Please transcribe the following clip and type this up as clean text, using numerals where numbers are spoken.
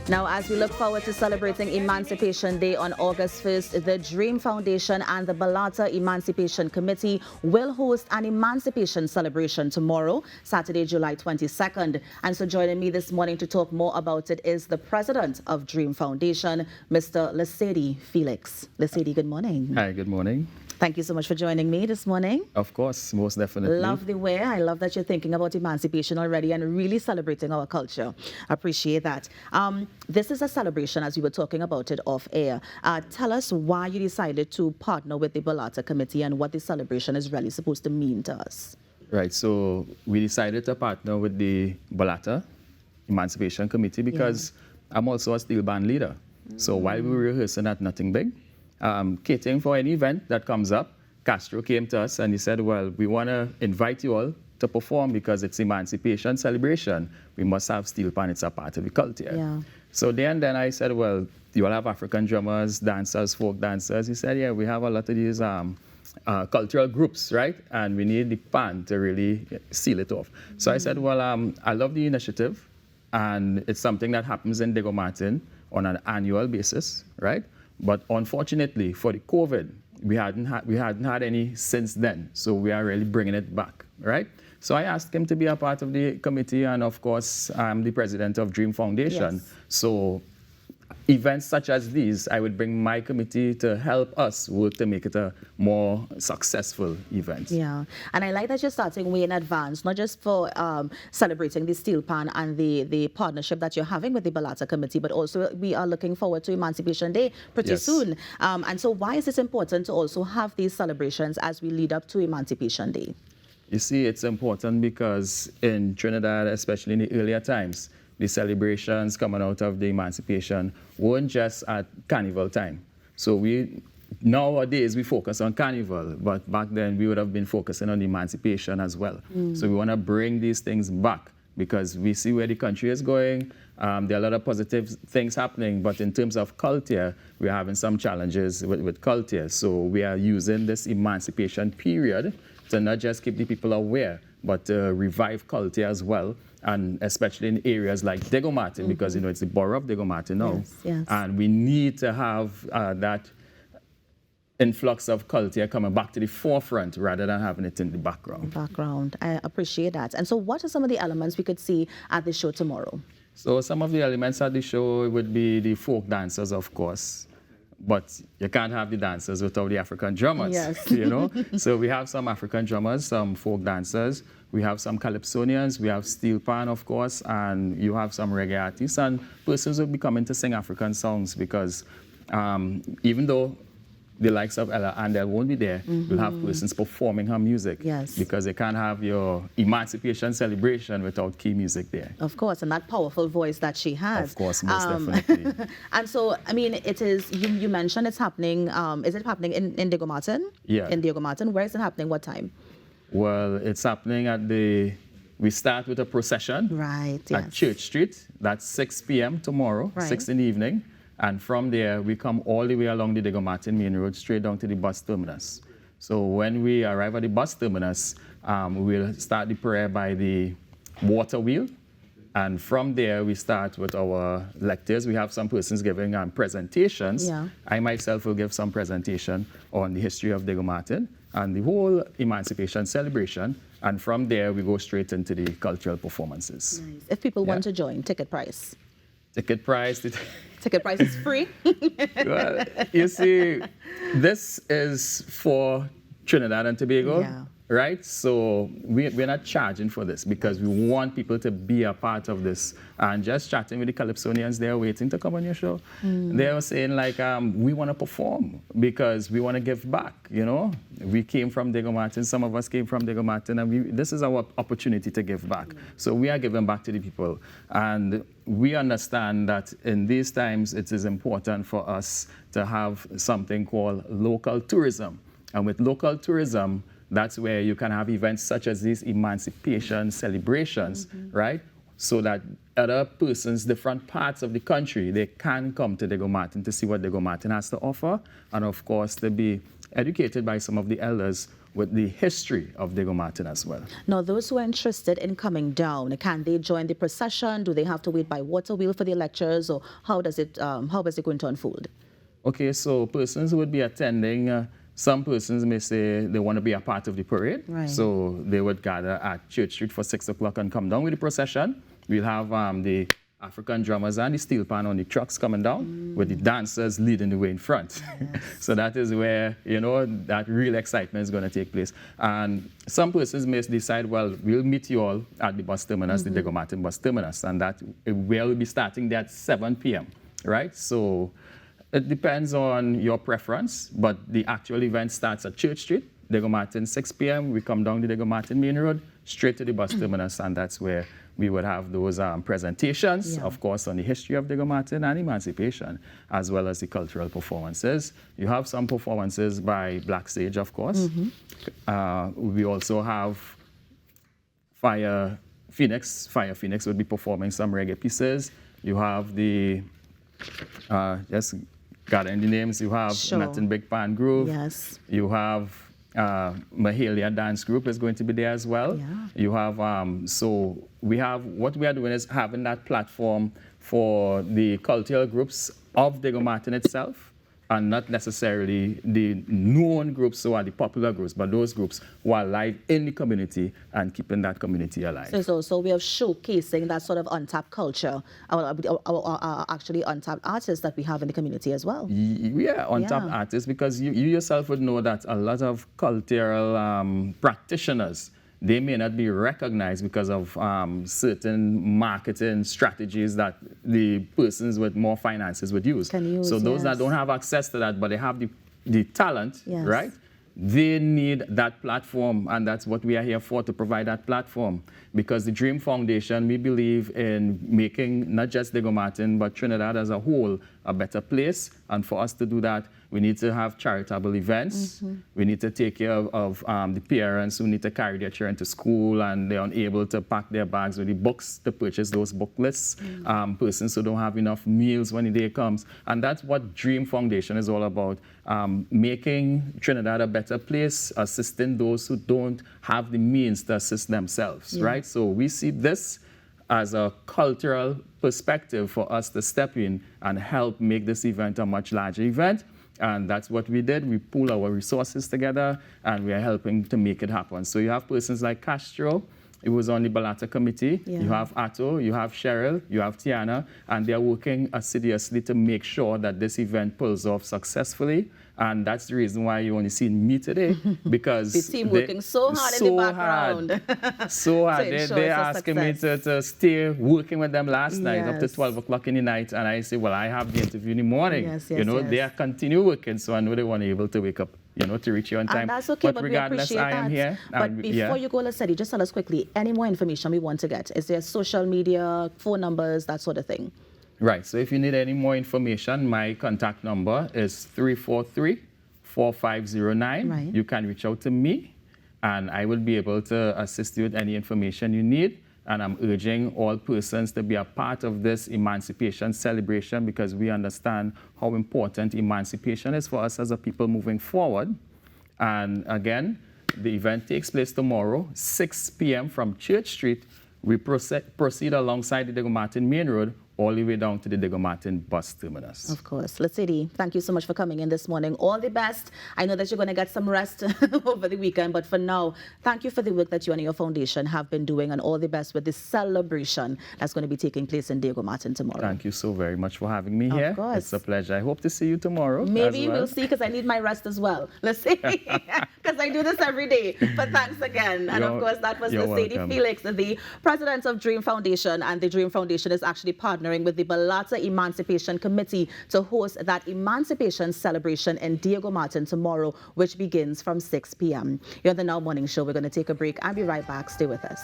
Now, as we look forward to celebrating Emancipation Day on August 1st, the Dream Foundation and the Balata Emancipation Committee will host an emancipation celebration tomorrow, Saturday, July 22nd. And so joining me this morning to talk more about it is the president of Dream Foundation, Mr. Lesedi Felix. Lesedi, good morning. Hi, good morning. Thank you so much for joining me this morning. Of course, most definitely. Love the way. I love that you're thinking about emancipation already and really celebrating our culture. Appreciate that. This is a celebration, as we were talking about it off air. Tell us why you decided to partner with the Balata Committee and what this celebration is really supposed to mean to us. Right, so we decided to partner with the Balata Emancipation Committee because I'm also a steel band leader. So while we were rehearsing at Nothing Big, catering for any event that comes up, Castro came to us and he said, well, we want to invite you all to perform because it's Emancipation celebration. We must have steel pan, it's a part of the culture. Yeah. So then I said, well, you all have African drummers, dancers, folk dancers. He said, yeah, we have a lot of these cultural groups, right? And we need the pan to really seal it off. So I said, well, I love the initiative and it's something that happens in Diego Martin on an annual basis, right? But unfortunately, for the COVID, we hadn't had any since then. So we are really bringing it back, right? So I asked him to be a part of the committee. And of course, I'm the president of Dream Foundation. Yes. So events such as these, I would bring my committee to help us work to make it a more successful event. Yeah, and I like that you're starting way in advance, not just for celebrating the steel pan and the partnership that you're having with the Balata Committee, but also we are looking forward to Emancipation Day pretty soon. And so why is it important to also have these celebrations as we lead up to Emancipation Day? You see, it's important because in Trinidad, especially in the earlier times, the celebrations coming out of the emancipation weren't just at carnival time. So nowadays we focus on carnival, but back then we would have been focusing on emancipation as well. So we want to bring these things back because we see where the country is going. There are a lot of positive things happening, but in terms of culture, we're having some challenges with culture. So we are using this emancipation period to not just keep the people aware, but to revive culture as well, and especially in areas like Diego Martin, because it's the borough of Diego Martin now. Yes. And we need to have that influx of culture coming back to the forefront rather than having it in the background. I appreciate that. And so what are some of the elements we could see at the show tomorrow? So some of the elements at the show would be the folk dancers, of course. But you can't have the dancers without the African drummers, you know? So we have some African drummers, some folk dancers, we have some calypsonians, we have steel pan, of course, and you have some reggae artists, and persons will be coming to sing African songs because even though the likes of Ella Andel won't be there, we'll have persons performing her music. Yes. Because they can't have your emancipation celebration without key music there. Of course, and that powerful voice that she has. Of course, most definitely. And so, I mean, it is, you mentioned it's happening, is it happening in Diego Martin? Yeah. In Diego Martin. Where is it happening? What time? Well, it's happening at we start with a procession. Right, at Church Street. That's 6 p.m. tomorrow, 6 in the evening. And from there, we come all the way along the Diego Martin Main Road, straight down to the bus terminus. So when we arrive at the bus terminus, we'll start the prayer by the water wheel. And from there, we start with our lectures. We have some persons giving presentations. Yeah. I myself will give some presentation on the history of Diego Martin and the whole emancipation celebration. And from there, we go straight into the cultural performances. Nice. If people want to join, ticket price? Ticket price. Ticket price is free. Well, you see, this is for Trinidad and Tobago, right? So we're not charging for this because we want people to be a part of this. And just chatting with the Calypsonians, they're waiting to come on your show. They were saying like, we want to perform because we want to give back, you know? We came from Diego Martin, some of us came from Diego Martin, and this is our opportunity to give back. So we are giving back to the people. And we understand that in these times, it is important for us to have something called local tourism. And with local tourism, that's where you can have events such as these emancipation celebrations, right? So that other persons, different parts of the country, they can come to Diego Martin to see what Diego Martin has to offer. And of course, to be educated by some of the elders with the history of Diego Martin as well. Now, those who are interested in coming down, can they join the procession? Do they have to wait by water wheel for the lectures, or how is it going to unfold? Okay, so persons who would be attending, some persons may say they want to be a part of the parade. Right. So they would gather at Church Street for 6 o'clock and come down with the procession. We'll have the African drummers and the steel pan on the trucks coming down with the dancers leading the way in front. Yes. So that is where, that real excitement is going to take place. And some persons may decide, well, we'll meet you all at the bus terminus, the Diego Martin bus terminus, and that will be starting there at 7 p.m., right? So it depends on your preference, but the actual event starts at Church Street, Diego Martin, 6 p.m. We come down the Diego Martin main road, straight to the bus terminus, and that's where we would have those presentations, of course, on the history of Diego Martin and emancipation, as well as the cultural performances. You have some performances by Black Sage, of course. We also have Fire Phoenix. Fire Phoenix would be performing some reggae pieces. You have the, just gathering the names, you have Nothing Big Pan Groove. Yes. You have Mahalia Dance Group is going to be there as well. Yeah. You have, so we have, what we are doing is having that platform for the cultural groups of Diego Martin itself, and not necessarily the known groups or the popular groups, but those groups who are live in the community and keeping that community alive. So it's also a way of showcasing that sort of untapped culture, our actually untapped artists that we have in the community as well. Yeah, untapped artists, because you yourself would know that a lot of cultural practitioners, they may not be recognized because of certain marketing strategies that the persons with more finances would use. So those that don't have access to that, but they have the talent, right? They need that platform, and that's what we are here for, to provide that platform. Because the Dream Foundation, we believe in making not just Diego Martin, but Trinidad as a whole a better place. And for us to do that, we need to have charitable events. We need to take care of the parents who need to carry their children to school and they're unable to pack their bags with the books to purchase those book lists. Persons who don't have enough meals when the day comes. And that's what Dream Foundation is all about. Making Trinidad a better place, assisting those who don't have the means to assist themselves, right? So we see this as a cultural perspective for us to step in and help make this event a much larger event. And that's what we did. We pool our resources together, and we are helping to make it happen. So you have persons like Castro, it was on the Balata committee. You have Atto, you have Cheryl, you have Tiana, and they are working assiduously to make sure that this event pulls off successfully. And that's the reason why you only see me today, because the team working so hard in the background. So hard. They're asking me to stay working with them last night up to 12 o'clock in the night. And I say, well, I have the interview in the morning. They are continue working, so I know they weren't able to wake up, to reach you on time. And that's okay, but regardless, we appreciate I am here. But before you go, Lasedi, just tell us quickly, any more information we want to get? Is there social media, phone numbers, that sort of thing? Right, so if you need any more information, my contact number is 343-4509. Right. You can reach out to me, and I will be able to assist you with any information you need. And I'm urging all persons to be a part of this emancipation celebration, because we understand how important emancipation is for us as a people moving forward. And again, the event takes place tomorrow, 6 p.m. from Church Street. We proceed alongside the Diego Martin main road, all the way down to the Diego Martin bus terminus. Of course. Lasedi, thank you so much for coming in this morning. All the best. I know that you're going to get some rest over the weekend, but for now, thank you for the work that you and your foundation have been doing, and all the best with this celebration that's going to be taking place in Diego Martin tomorrow. Thank you so very much for having me here. Of course. It's a pleasure. I hope to see you tomorrow. Maybe we'll see, because I need my rest as well. Let's see, because I do this every day. But thanks again. And of course, that was Lasedi Felix, the president of Dream Foundation, and the Dream Foundation is actually partnering with the Balata Emancipation Committee to host that emancipation celebration in Diego Martin tomorrow, which begins from 6 p.m. You're on the Now Morning Show. We're going to take a break and be right back. Stay with us.